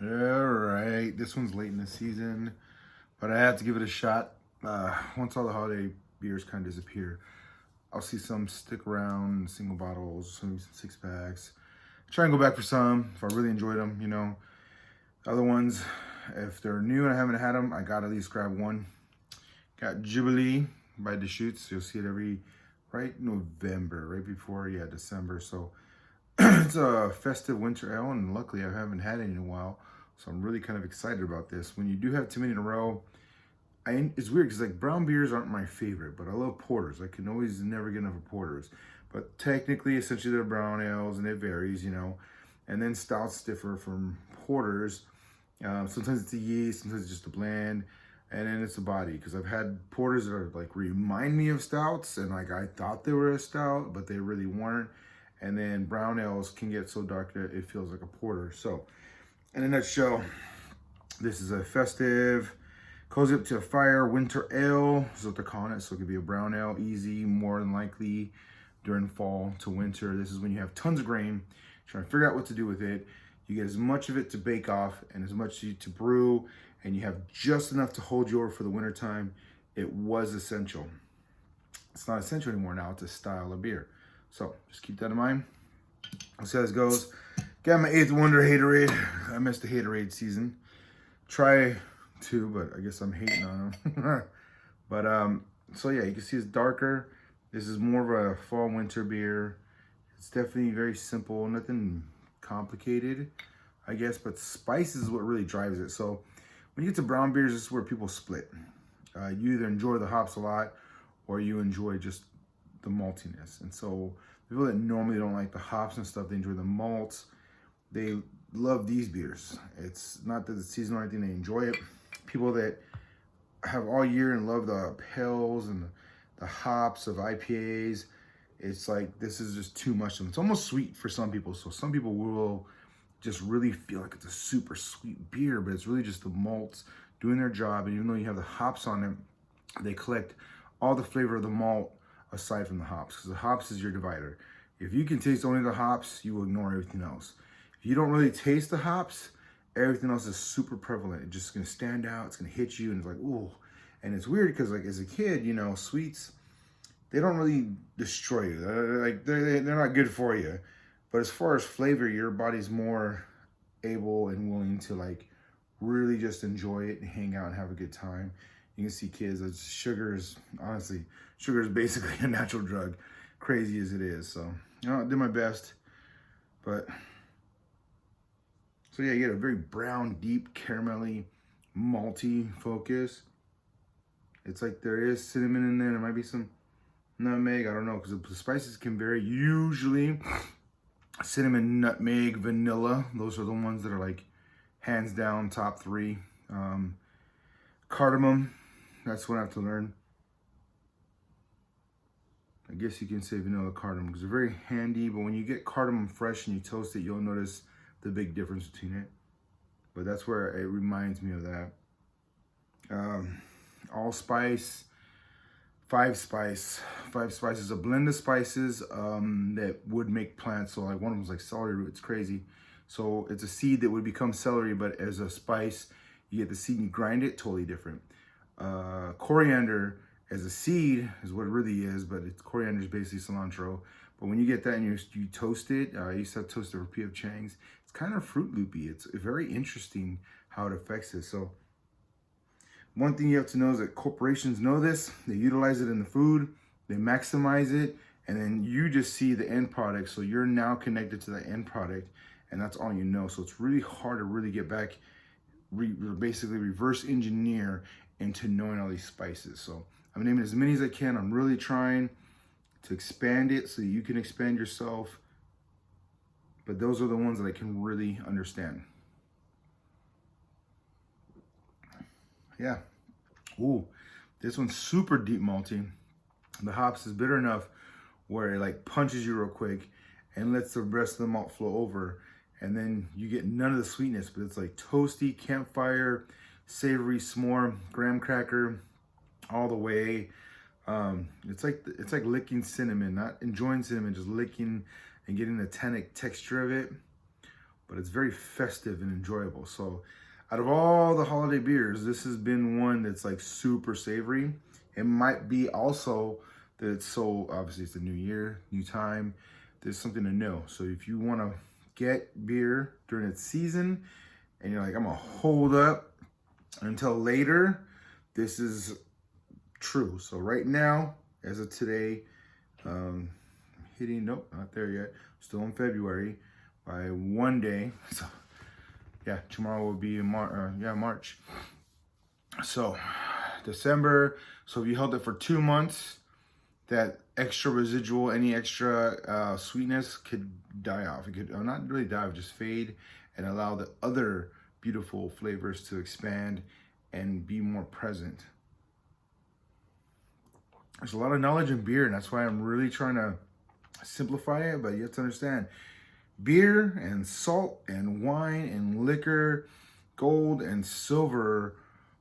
All right, this one's late in the season, but I have to give it a shot. Once all the holiday beers kind of disappear, I'll see some stick around, single bottles, maybe some six packs. Try and go back for some if I really enjoyed them, you know. Other ones, if they're new and I haven't had them, I gotta at least grab one. Got Jubilee by Dechutes. You'll see it right November, right before, December. So it's a festive winter ale, and luckily I haven't had it in a while. So I'm really kind of excited about this. When you do have too many in a row, it's weird because like brown beers aren't my favorite, but I love porters. I can always never get enough of porters. But technically, essentially, they're brown ales, and it varies, you know. And then stouts differ from porters. Sometimes it's a yeast, sometimes it's just a blend, and then it's a body. Because I've had porters that are like remind me of stouts, and like I thought they were a stout, but they really weren't. And then brown ales can get so dark that it feels like a porter. So, in a nutshell, this is a festive, cozy up to a fire winter ale. Is what they're calling it. So it could be a brown ale, easy, more than likely during fall to winter. This is when you have tons of grain, trying to figure out what to do with it. You get as much of it to bake off and as much to brew, and you have just enough to hold you over for the winter time. It was essential. It's not essential anymore now. It's a style of beer. So just keep that in mind. Let's see how this goes. Got my 8th Wonder Haterade. I missed the Haterade season. Try to, but I guess I'm hating on them. But so yeah, you can see it's darker. This is more of a fall winter beer. It's definitely very simple, nothing complicated, I guess, but spice is what really drives it. So when you get to brown beers, this is where people split. You either enjoy the hops a lot or you enjoy just the maltiness. And so people that normally don't like the hops and stuff, they enjoy the malts. They love these beers. It's not that it's seasonal or anything, they enjoy it. People that have all year and love the pales and the hops of IPAs, it's like this is just too much of them. It's almost sweet for some people. So some people will just really feel like it's a super sweet beer, but it's really just the malts doing their job. And even though you have the hops on it, they collect all the flavor of the malt aside from the hops, because the hops is your divider. If you can taste only the hops, you will ignore everything else. If you don't really taste the hops, everything else is super prevalent. It's just gonna stand out, it's gonna hit you, and it's like, ooh. And it's weird because like as a kid, you know, sweets, they don't really destroy you. They're not good for you. But as far as flavor, your body's more able and willing to like really just enjoy it and hang out and have a good time. You can see kids, sugar is basically a natural drug, crazy as it is. So, you know, I did my best. But, so yeah, you get a very brown, deep, caramelly, malty focus. It's like there is cinnamon in there. There might be some nutmeg, I don't know, because the spices can vary. Usually, cinnamon, nutmeg, vanilla, those are the ones that are like hands down top 3. Cardamom, that's what I have to learn. I guess you can say vanilla cardamom because they're very handy, but when you get cardamom fresh and you toast it, you'll notice the big difference between it. But that's where it reminds me of that. Allspice, 5 spice. 5 spice is a blend of spices that would make plants. So like one of them was like celery root. It's crazy. So it's a seed that would become celery, but as a spice, you get the seed and you grind it, totally different. Coriander as a seed is what it really is, but coriander is basically cilantro. But when you get that and you toast it, I used to have toasted for P.F. Chang's. It's kind of Fruit Loopy. It's very interesting how it affects it. So one thing you have to know is that corporations know this. They utilize it in the food. They maximize it. And then you just see the end product. So you're now connected to the end product. And that's all you know. So it's really hard to really get back, basically reverse engineer into knowing all these spices. So I'm naming as many as I can. I'm really trying to expand it so you can expand yourself. But those are the ones that I can really understand. Yeah. Ooh, this one's super deep malty. The hops is bitter enough where it like punches you real quick and lets the rest of the malt flow over. And then you get none of the sweetness, but it's like toasty, campfire, savory, s'more, graham cracker, all the way. It's like licking cinnamon, not enjoying cinnamon, just licking and getting the tannic texture of it. but it's very festive and enjoyable. So out of all the holiday beers, this has been one that's like super savory. It might be also that it's so, obviously it's the new year, new time, there's something to know. So if you want to get beer during its season and you're like, I'm gonna hold up until later, this is true. So right now, as of today, hitting, nope, not there yet, still in February by one day. So yeah, tomorrow will be March. So December, so if you held it for 2 months, that extra residual, any extra sweetness could die off. It could not really die, but just fade and allow the other beautiful flavors to expand and be more present. There's a lot of knowledge in beer, and that's why I'm really trying to simplify it, but you have to understand, beer and salt and wine and liquor, gold and silver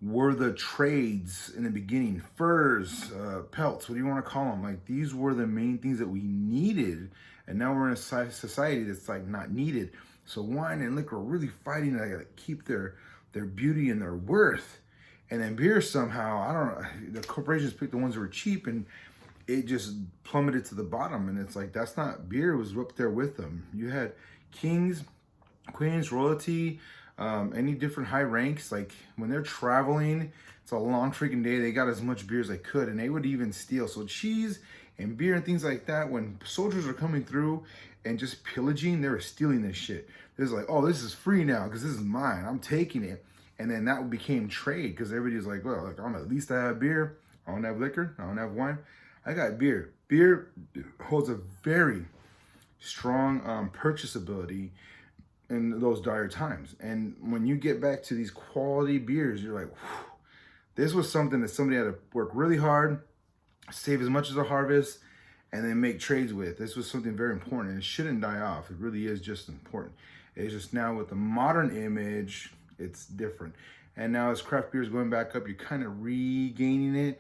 were the trades in the beginning. Furs, pelts, what do you want to call them? Like, these were the main things that we needed, and now we're in a society that's like not needed. So wine and liquor are really fighting to keep their beauty and their worth. And then beer somehow, I don't know, the corporations picked the ones that were cheap, and it just plummeted to the bottom. And it's like, that's not, beer was up there with them. You had kings, queens, royalty, any different high ranks. Like, when they're traveling, it's a long freaking day, they got as much beer as they could, and they would even steal. So cheese and beer and things like that, when soldiers are coming through and just pillaging, they were stealing this shit. It was like, oh, this is free now because this is mine, I'm taking it. And then that became trade, because everybody's like, well, like, at least I have beer, I don't have liquor, I don't have wine, I got beer. Beer holds a very strong purchasability in those dire times. And when you get back to these quality beers, you're like, whew, this was something that somebody had to work really hard, save as much as a harvest, and then make trades with. This was something very important, and it shouldn't die off. It really is just important. It's just now with the modern image, it's different. And now as craft beer is going back up, you're kind of regaining it.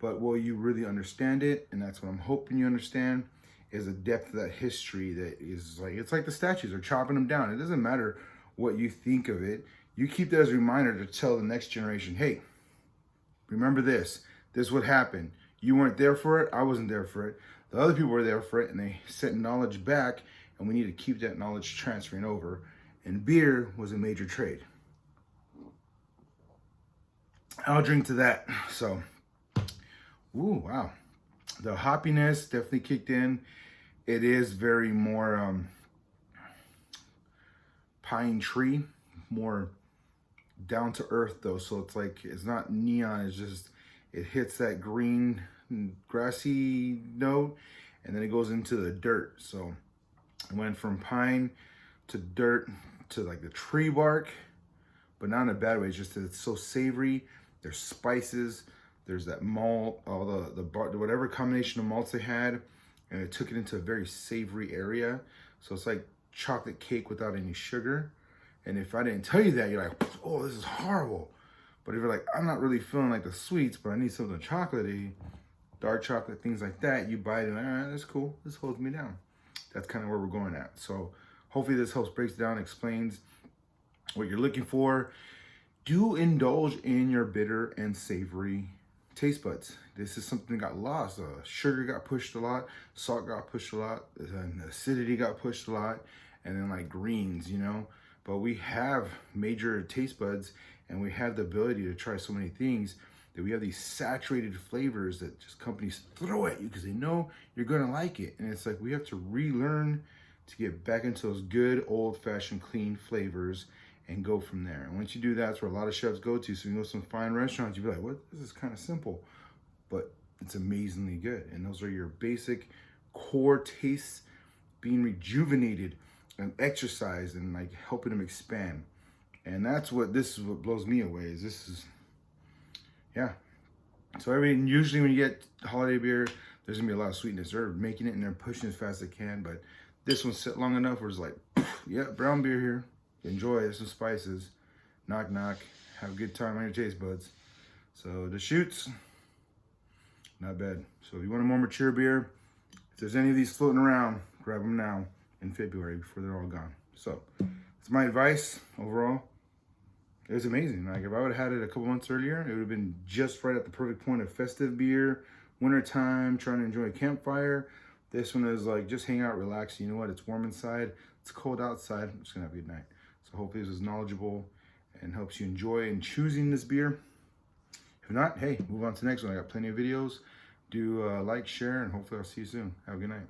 But will you really understand it? And that's what I'm hoping you understand, is the depth of that history that is like, it's like the statues, they're chopping them down. It doesn't matter what you think of it. You keep that as a reminder to tell the next generation, hey, remember this. This would happen. You weren't there for it. I wasn't there for it. The other people were there for it, and they sent knowledge back, and we need to keep that knowledge transferring over. And beer was a major trade. I'll drink to that. So, ooh, wow. The hoppiness definitely kicked in. It is very more pine tree, more down to earth though. So it's like, it's not neon, it's just, it hits that green grassy note, and then it goes into the dirt. So it went from pine to dirt to like the tree bark, but not in a bad way. It's just that it's so savory. There's spices, there's that malt, all the whatever combination of malts they had, and it took it into a very savory area. So it's like chocolate cake without any sugar. And if I didn't tell you that, you're like, oh, this is horrible. But if you're like, I'm not really feeling like the sweets, but I need something chocolatey, dark chocolate, things like that, you buy it and, all right, that's cool. This holds me down. That's kind of where we're going at. So hopefully this helps breaks down, explains what you're looking for. Do indulge in your bitter and savory taste buds. This is something that got lost. Sugar got pushed a lot, salt got pushed a lot, and acidity got pushed a lot, and then like greens, you know. But we have major taste buds, and we have the ability to try so many things that we have these saturated flavors that just companies throw at you because they know you're gonna like it. And it's like, we have to relearn to get back into those good old-fashioned clean flavors and go from there. And once you do that, that's where a lot of chefs go to. So you go to some fine restaurants, you'll be like, what? This is kind of simple, but it's amazingly good. And those are your basic core tastes being rejuvenated and exercised and like helping them expand. And that's what, this is what blows me away, is this is, yeah. So usually when you get holiday beer, there's gonna be a lot of sweetness. They're making it and they're pushing as fast as they can, but this one sit long enough where it's like, yeah, brown beer here. Enjoy, there's some spices. Knock, knock. Have a good time on your taste buds. So the Dechutes, not bad. So if you want a more mature beer, if there's any of these floating around, grab them now in February before they're all gone. So It's my advice overall. It was amazing. Like if I would have had it a couple months earlier, it would have been just right at the perfect point of festive beer, wintertime, trying to enjoy a campfire. This one is like just hang out, relax. You know what? It's warm inside. It's cold outside. I'm just gonna have a good night. So hopefully this was knowledgeable and helps you enjoy in choosing this beer. If not, hey, move on to the next one. I got plenty of videos. Do like, share, and hopefully I'll see you soon. Have a good night.